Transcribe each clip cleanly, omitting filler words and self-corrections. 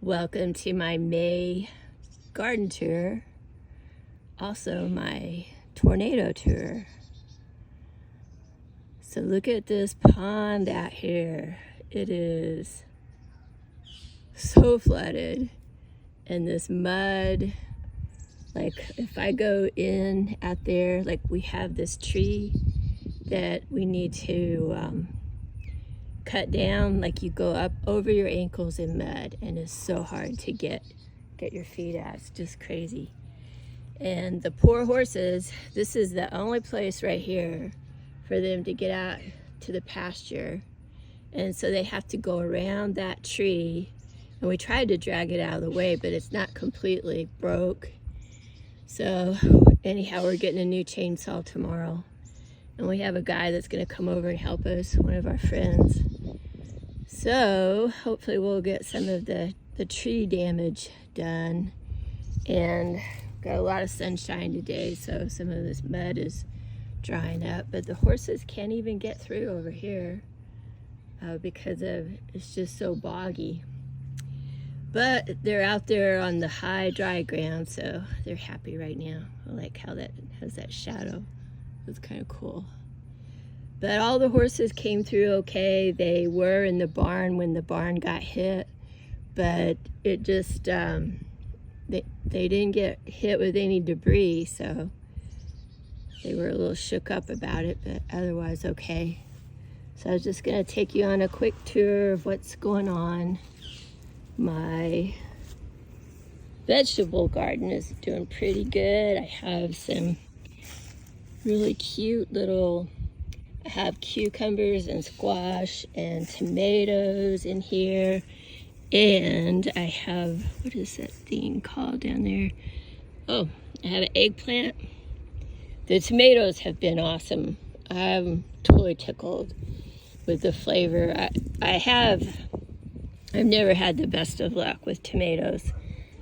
Welcome to my May garden tour, also my tornado tour. So look at this pond out here. It is so flooded, and this mud, like if I go in out there, like we have this tree that we need to cut down, like you go up over your ankles in mud, and it's so hard to get your feet out. It's just crazy. And the poor horses, this is the only place right here for them to get out to the pasture, and so they have to go around that tree, and we tried to drag it out of the way, but it's not completely broke. So anyhow, we're getting a new chainsaw tomorrow, and we have a guy that's going to come over and help us, one of our friends. So hopefully we'll get some of the tree damage done. And got a lot of sunshine today, so some of this mud is drying up, but the horses can't even get through over here because it's just so boggy. But they're out there on the high dry ground, so they're happy right now. I like how that has that shadow. It's kind of cool. But all the horses came through okay. They were in the barn when the barn got hit, but it just they didn't get hit with any debris, so they were a little shook up about it, but otherwise okay. So I was just gonna take you on a quick tour of what's going on. My vegetable garden is doing pretty good. I have some really cute little, I have cucumbers and squash and tomatoes in here. And I have, what is that thing called down there? Oh, I have an eggplant. The tomatoes have been awesome. I'm totally tickled with the flavor. I've never had the best of luck with tomatoes.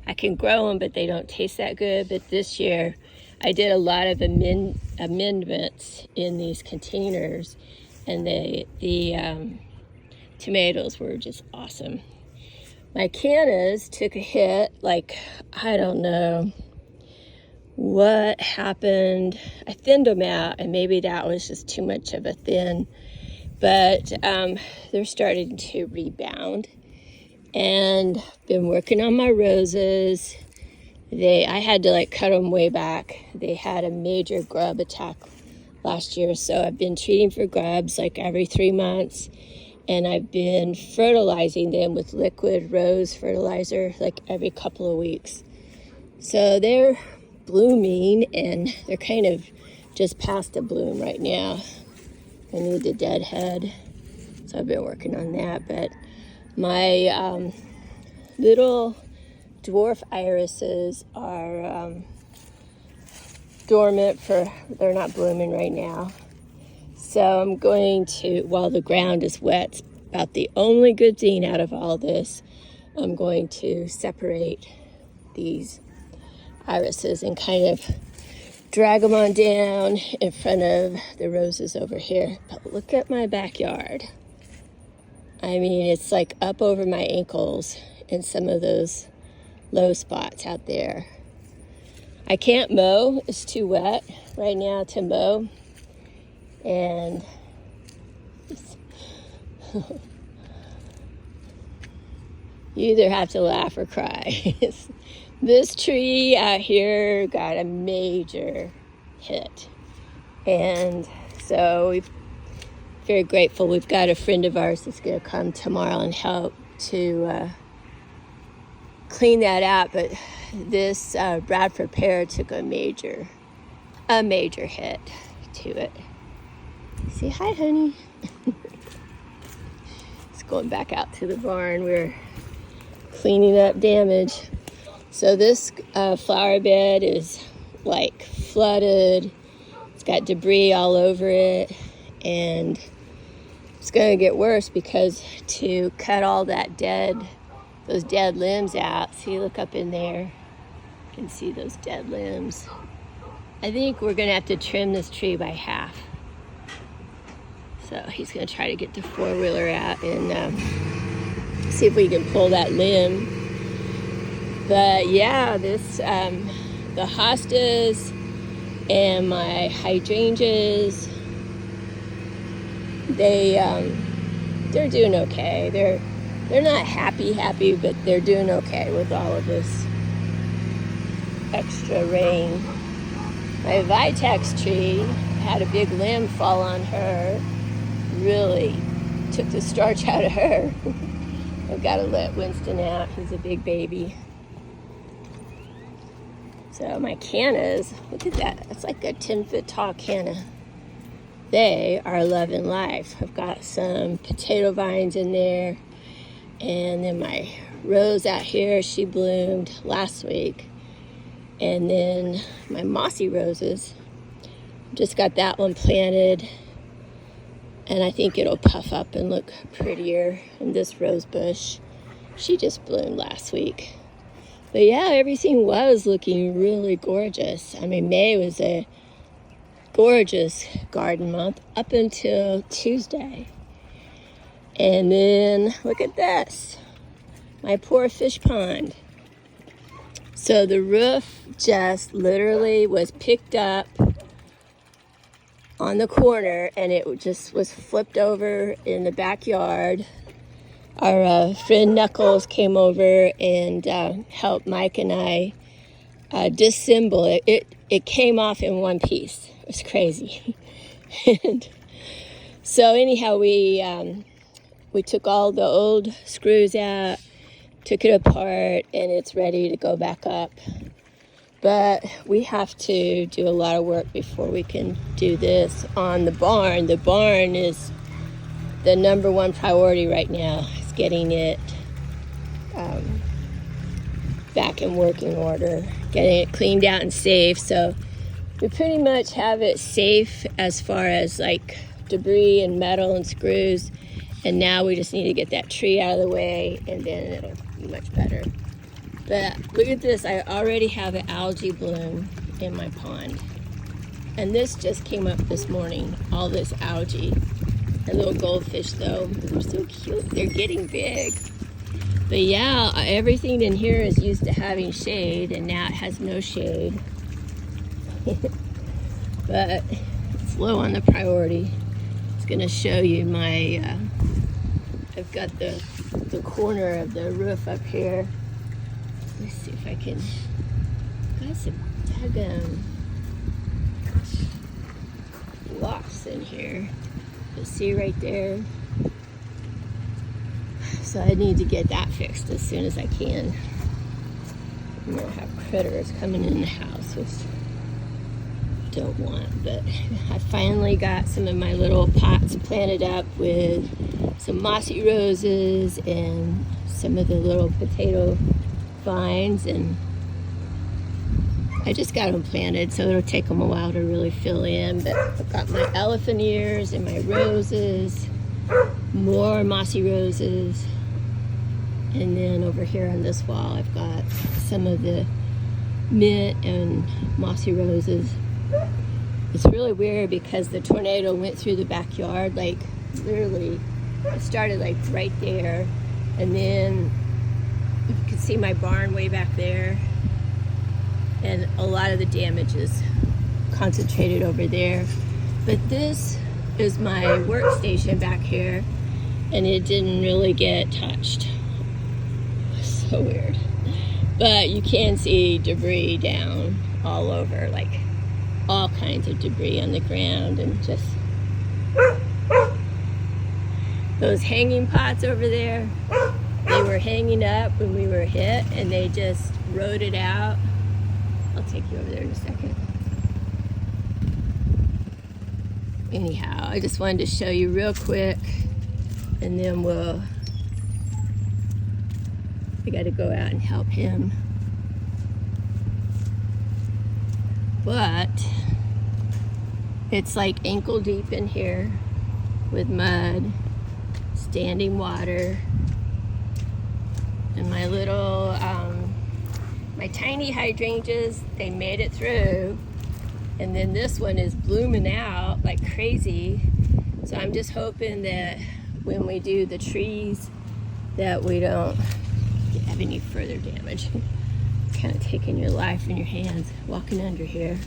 I can grow them, but they don't taste that good. But this year, I did a lot of amendments in these containers, and the tomatoes were just awesome. My cannas took a hit, like, I don't know what happened. I thinned them out, and maybe that was just too much of a thin, but they're starting to rebound. And been working on my roses. I had to like cut them way back. They had a major grub attack last year, so I've been treating for grubs like every 3 months. And I've been fertilizing them with liquid rose fertilizer like every couple of weeks. So they're blooming, and they're kind of just past a bloom right now. I need the deadhead, so I've been working on that. But my little dwarf irises are dormant, they're not blooming right now. So I'm going to, while the ground is wet, it's about the only good thing out of all this, I'm going to separate these irises and kind of drag them on down in front of the roses over here. But look at my backyard. I mean, it's like up over my ankles in some of those low spots out there. I can't mow, it's too wet right now to mow. And you either have to laugh or cry. This tree out here got a major hit. And so we're very grateful. We've got a friend of ours that's going to come tomorrow and help to clean that out. But this Bradford pear took a major hit to it. Say hi, honey. It's going back out to the barn. We're cleaning up damage. So this flower bed is like flooded. It's got debris all over it, and it's going to get worse because to cut all those dead limbs out. See, look up in there. You can see those dead limbs. I think we're going to have to trim this tree by half. So he's going to try to get the four-wheeler out and see if we can pull that limb But yeah, this the hostas and my hydrangeas, they're doing okay. They're not happy, but they're doing okay with all of this extra rain. My Vitex tree had a big limb fall on her. Really took the starch out of her. I've got to let Winston out. He's a big baby. So my cannas, look at that. That's like a 10-foot tall canna. They are loving life. I've got some potato vines in there. And then my rose out here, she bloomed last week. And then my mossy roses, just got that one planted. And I think it'll puff up and look prettier. And this rose bush, she just bloomed last week. But yeah, everything was looking really gorgeous. I mean, May was a gorgeous garden month up until Tuesday. And then look at this, my poor fish pond. So the roof just literally was picked up on the corner and it just was flipped over in the backyard. Our friend Knuckles came over and helped Mike and I disassemble it. It came off in one piece. It was crazy. And so anyhow, we took all the old screws out, took it apart, and it's ready to go back up. But we have to do a lot of work before we can do this on the barn. The barn is the number one priority right now. It's getting it back in working order, getting it cleaned out and safe. So we pretty much have it safe as far as like debris and metal and screws. And now we just need to get that tree out of the way and then it'll be much better. But look at this, I already have an algae bloom in my pond. And this just came up this morning, all this algae. The little goldfish though, they're so cute, they're getting big. But yeah, everything in here is used to having shade and now it has no shade. But it's low on the priority. It's gonna show you my, I've got the corner of the roof up here. Let's see if I can, got some daggum blocks in here. You see right there. So I need to get that fixed as soon as I can. I'm gonna have critters coming in the house, which I don't want, but I finally got some of my little pots planted up with some mossy roses and some of the little potato vines, and I just got them planted, so it'll take them a while to really fill in. But I've got my elephant ears and my roses, more mossy roses, and then over here on this wall I've got some of the mint and mossy roses. It's really weird because the tornado went through the backyard, like literally it started like right there, and then you can see my barn way back there, and a lot of the damage is concentrated over there. But this is my workstation back here, and it didn't really get touched. So weird. But you can see debris down all over, like all kinds of debris on the ground, and just those hanging pots over there. They were hanging up when we were hit, and they just rode it out. I'll take you over there in a second. Anyhow, I just wanted to show you real quick, and then I got to go out and help him. But it's like ankle deep in here with mud, standing water. And my little, my tiny hydrangeas, they made it through. And then this one is blooming out like crazy. So I'm just hoping that when we do the trees that we don't have any further damage. kind of taking your life in your hands, walking under here.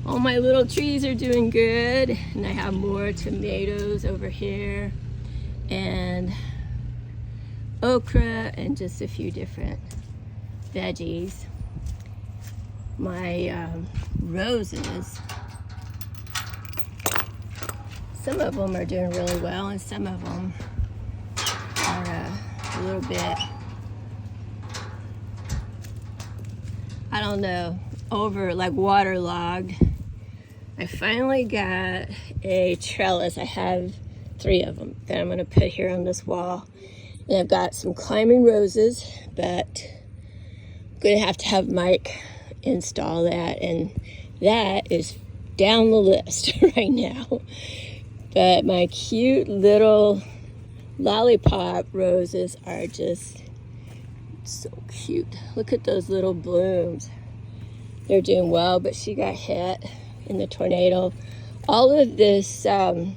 All my little trees are doing good, and I have more tomatoes over here, and okra, and just a few different veggies. My roses, some of them are doing really well, and some of them are a little bit, I don't know, over like waterlogged. I finally got a trellis. I have 3 of them that I'm going to put here on this wall. And I've got some climbing roses, but I'm going to have Mike install that. And that is down the list right now. But my cute little lollipop roses are just so cute. Look at those little blooms. They're doing well, but she got hit in the tornado. All of this, the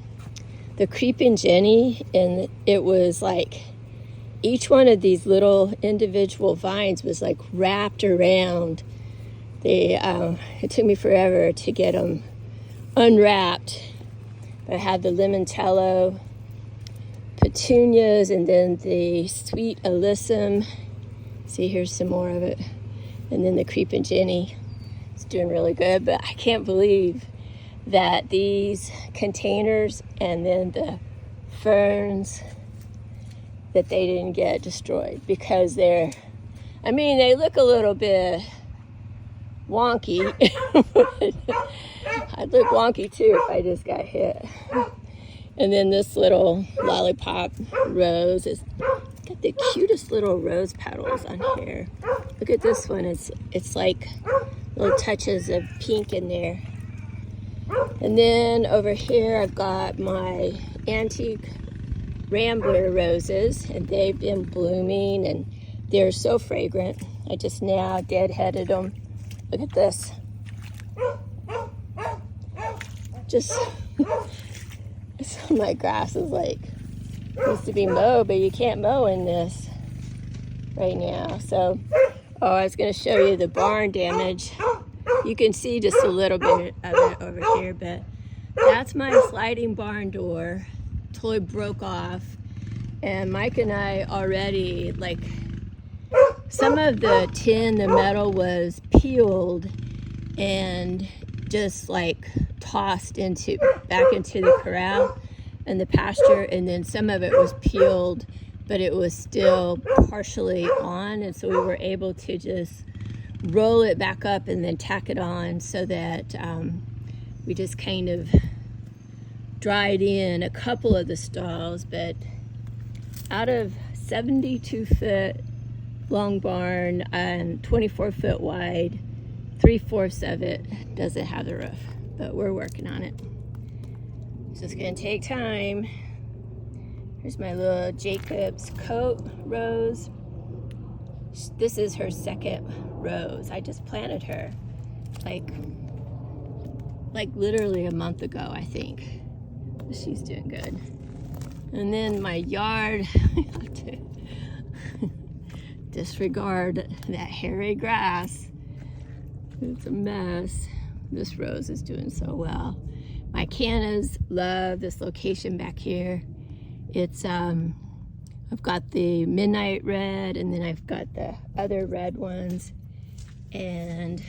creeping Jenny, and it was like each one of these little individual vines was like wrapped around. It took me forever to get them unwrapped. I had the limoncello, petunias, and then the sweet alyssum. See, here's some more of it. And then the creeping Jenny. It's doing really good, but I can't believe that these containers and then the ferns, that they didn't get destroyed, because they look a little bit wonky. I'd look wonky too if I just got hit. And then this little lollipop rose is got the cutest little rose petals on here. Look at this one. It's like little touches of pink in there. And then over here I've got my antique rambler roses, and they've been blooming and they're so fragrant. I just now deadheaded them. Look at this. Just my grass is like supposed to be mowed, but you can't mow in this right now. So, I was going to show you the barn damage. You can see just a little bit of it over here, but that's my sliding barn door. Totally broke off, and Mike and I already, like, some of the tin, the metal was peeled and just like tossed back into the corral and the pasture, and then some of it was peeled, but it was still partially on, and so we were able to just roll it back up and then tack it on, so that we just kind of dried in a couple of the stalls. But out of 72-foot long barn and 24-foot wide, 3/4 of it doesn't have the roof, but we're working on it. It's just gonna take time. Here's my little Jacob's coat rose. This is her second rose. I just planted her like literally a month ago, I think. She's doing good. And then my yard, I have to disregard that hairy grass. It's a mess. This rose is doing so well. My cannas love this location back here. It's I've got the midnight red, and then I've got the other red ones, and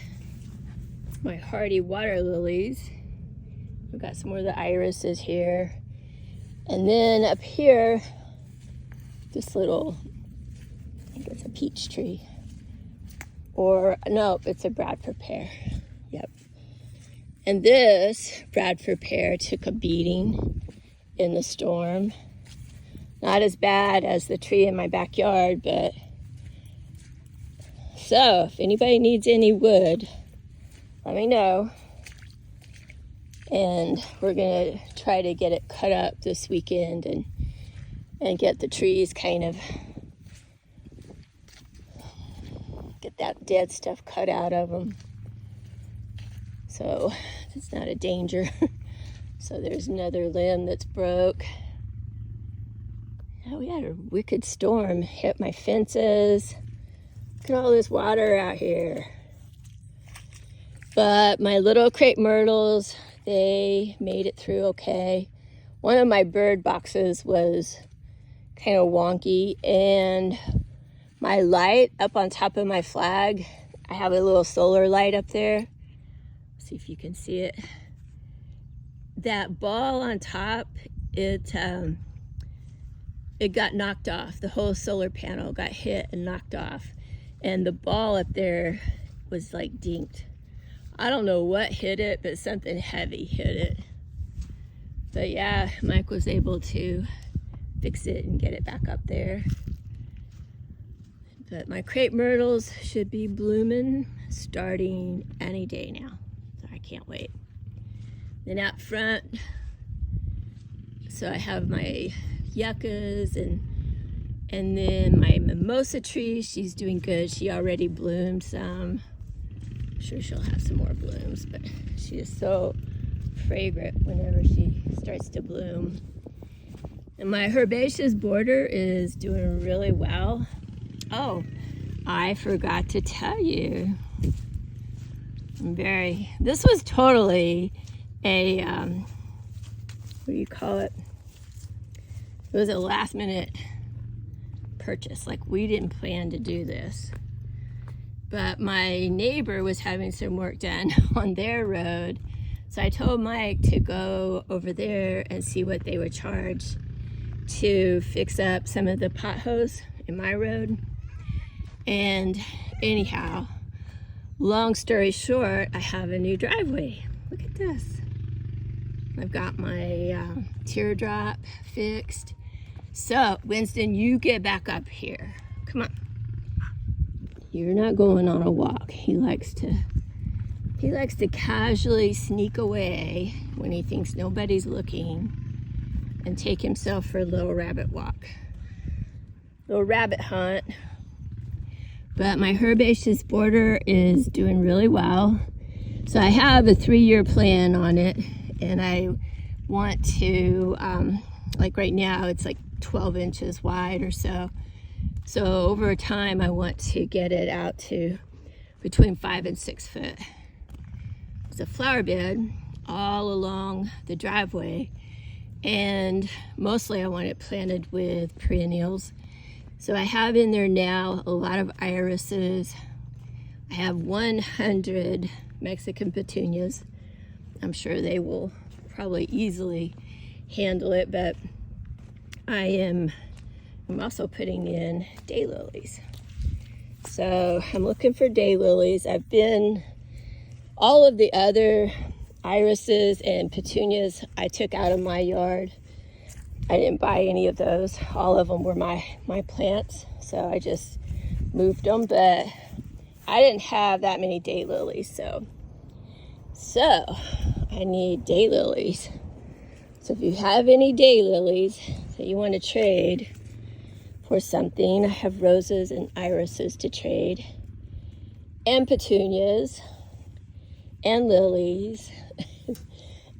my hardy water lilies. We've got some more of the irises here, and then up here, this little, I think it's a peach tree, or no, it's a Bradford pear. Yep. And this Bradford pear took a beating in the storm. Not as bad as the tree in my backyard, but so if anybody needs any wood, let me know. And we're gonna try to get it cut up this weekend and get the trees kind of, get that dead stuff cut out of them, so it's not a danger. So there's another limb that's broke. Yeah, we had a wicked storm hit my fences. Look at all this water out here. But my little crepe myrtles, they made it through okay. One of my bird boxes was kind of wonky, and my light up on top of my flag, I have a little solar light up there. See if you can see it. That ball on top, it got knocked off. The whole solar panel got hit and knocked off, and the ball up there was like dinked. I don't know what hit it, but something heavy hit it. But yeah, Mike was able to fix it and get it back up there. But my crepe myrtles should be blooming starting any day now. So I can't wait. Then out front, so I have my yuccas and then my mimosa tree, she's doing good. She already bloomed some. I'm sure she'll have some more blooms, but she is so fragrant whenever she starts to bloom. And my herbaceous border is doing really well. Oh, I forgot to tell you. This was totally a, what do you call it? It was a last minute purchase. Like, we didn't plan to do this. But my neighbor was having some work done on their road. So I told Mike to go over there and see what they would charge to fix up some of the potholes in my road. And anyhow, long story short, I have a new driveway. Look at this. I've got my teardrop fixed. So, Winston, you get back up here. Come on. You're not going on a walk. He likes to casually sneak away when he thinks nobody's looking and take himself for a little rabbit walk. Little rabbit hunt. But my herbaceous border is doing really well. So I have a 3-year plan on it, and I want to, like right now, it's like 12 inches wide or so. So over time, I want to get it out to between 5 and 6 foot. It's a flower bed all along the driveway, and mostly I want it planted with perennials. So I have in there now a lot of irises. I have 100 Mexican petunias. I'm sure they will probably easily handle it, but I'm also putting in daylilies. So I'm looking for daylilies. All of the other irises and petunias I took out of my yard. I didn't buy any of those. All of them were my plants, so I just moved them, but I didn't have that many daylilies, so I need daylilies. So if you have any daylilies that you want to trade for something, I have roses and irises to trade, and petunias, and lilies,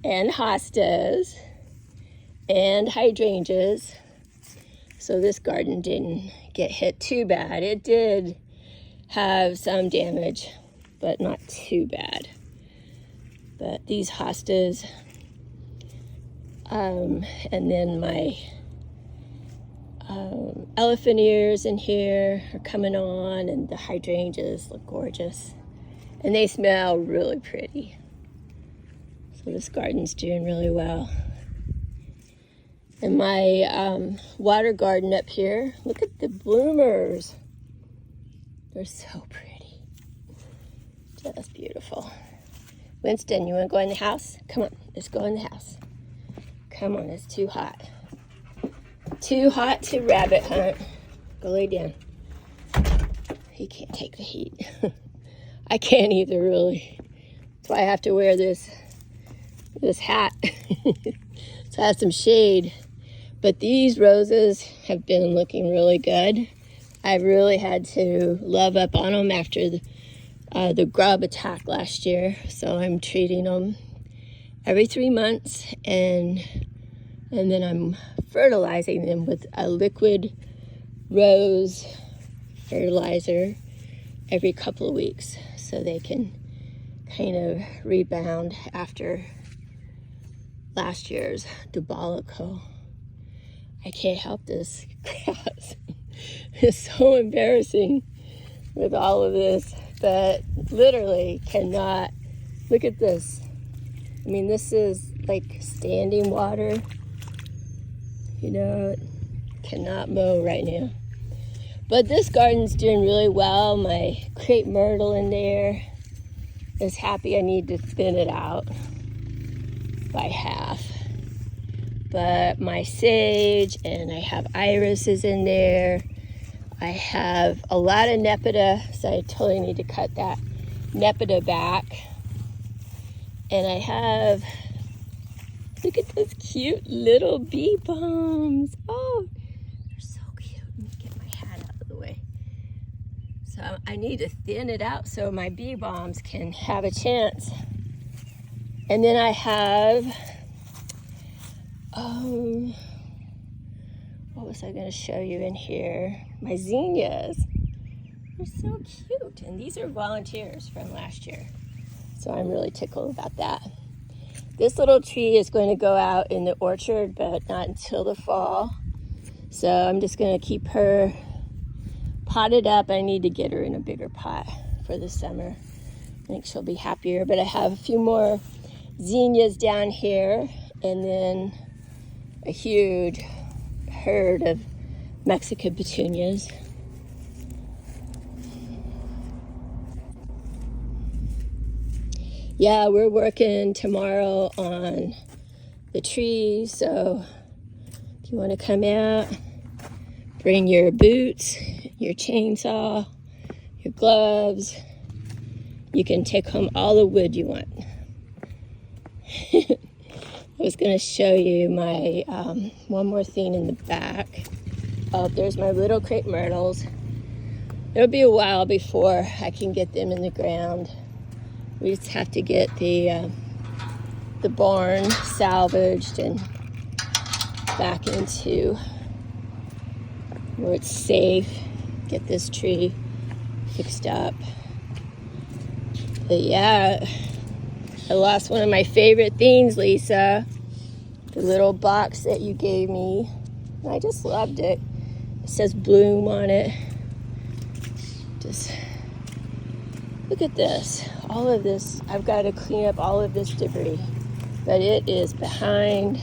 and hostas, and hydrangeas. So this garden didn't get hit too bad. It did have some damage, but not too bad. But these hostas, and then my elephant ears in here are coming on, and the hydrangeas look gorgeous. And they smell really pretty. So this garden's doing really well. And my water garden up here, look at the bloomers. They're so pretty. Just beautiful. Winston, you want to go in the house? Come on, let's go in the house. Come on, it's too hot. Too hot to rabbit hunt. Go lay down. He can't take the heat. I can't either, really. That's why I have to wear this hat. So I have some shade. But these roses have been looking really good. I really had to love up on them after the grub attack last year. So I'm treating them every 3 months, and then I'm fertilizing them with a liquid rose fertilizer. every couple of weeks so they can kind of rebound after last year's debacle. I can't help this grass. It's so embarrassing with all of this, but literally cannot. Look at this. I mean, this is like standing water. You know, cannot mow right now. But this garden's doing really well. My crepe myrtle in there is happy. I need to thin it out by half. But my sage, and I have irises in there. I have a lot of Nepeta, so I totally need to cut that Nepeta back. And I have, look at those cute little bee balms. Oh, they're so cute. Let me get my hat out of the way. So I need to thin it out so my bee balms can have a chance. And then I have, what was I going to show you in here? My zinnias. They're so cute. And these are volunteers from last year. So I'm really tickled about that. This little tree is going to go out in the orchard, but not until the fall. So I'm just going to keep her potted up. I need to get her in a bigger pot for the summer. I think she'll be happier. But I have a few more zinnias down here, and then a huge herd of Mexican petunias. Yeah, we're working tomorrow on the trees, so if you want to come out, bring your boots, your chainsaw, your gloves. You can take home all the wood you want. I was going to show you my one more thing in the back. Oh, there's my little crepe myrtles. It'll be a while before I can get them in the ground. We just have to get the barn salvaged and back into where it's safe. Get this tree fixed up. But yeah, I lost one of my favorite things, Lisa. The little box that you gave me. I just loved it. It says Bloom on it. Just look at this. All of this, I've got to clean up all of this debris. But it is behind,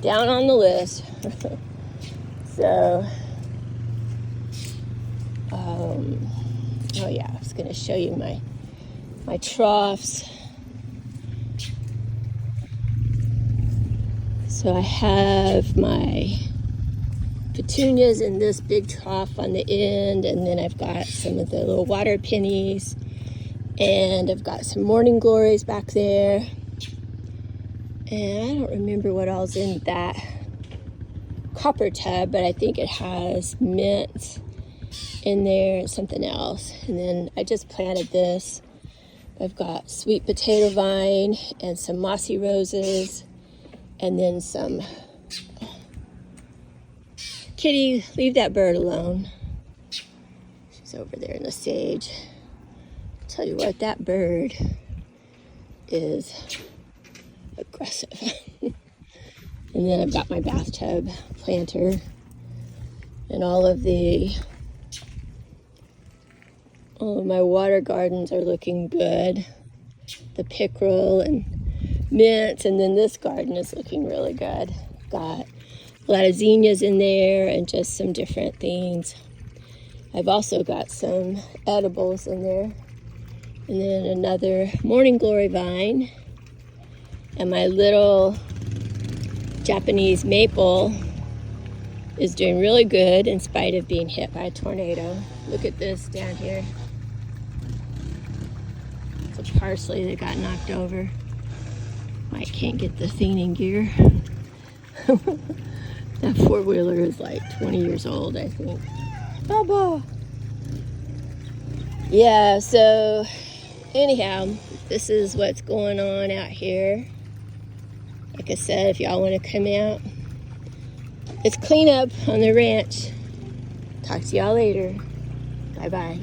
down on the list. So, oh yeah, I was going to show you my troughs. So I have my petunias in this big trough on the end, and then I've got some of the little water pennies, and I've got some morning glories back there, and I don't remember what all's in that copper tub, but I think it has mint in there and something else. And then I just planted this. I've got sweet potato vine and some mossy roses, and then some, Kitty, leave that bird alone. She's over there in the sage. I'll tell you what, that bird is aggressive. And then I've got my bathtub planter, and all of my water gardens are looking good. The pickerel and mint, and then this garden is looking really good. Got a lot of zinnias in there and just some different things. I've also got some edibles in there. And then another morning glory vine. And my little Japanese maple is doing really good in spite of being hit by a tornado. Look at this down here. It's a parsley that got knocked over. Mike can't get the thing in gear. That four-wheeler is like 20 years old, I think. Baba! Yeah, so anyhow, this is what's going on out here. Like I said, if y'all want to come out, it's cleanup on the ranch. Talk to y'all later. Bye-bye.